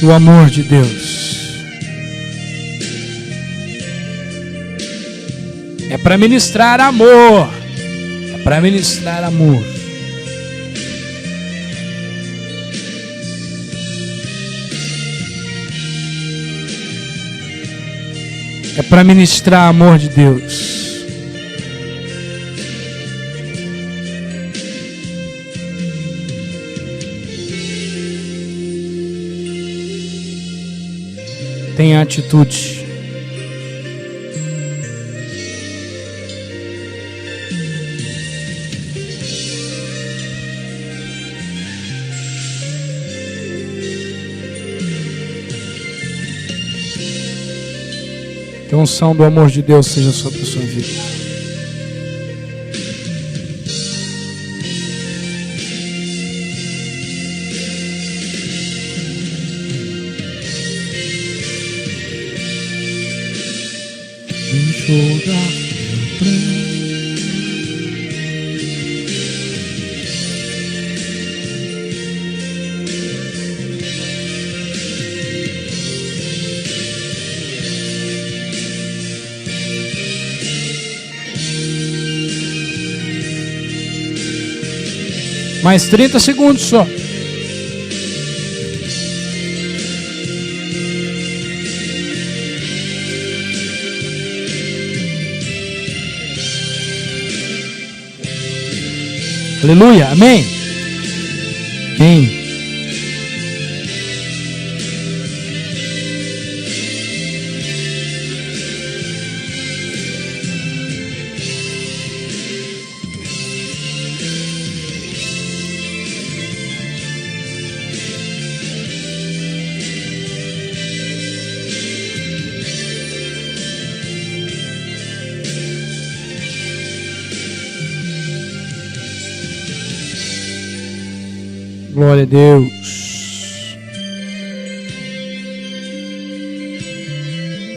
O amor de Deus é para ministrar amor, é para ministrar amor. É para ministrar amor de Deus. Tenha atitude. Que a unção do amor de Deus seja sobre a sua vida. Mais 30 segundos só. Aleluia, amém. Amém. Glória a Deus.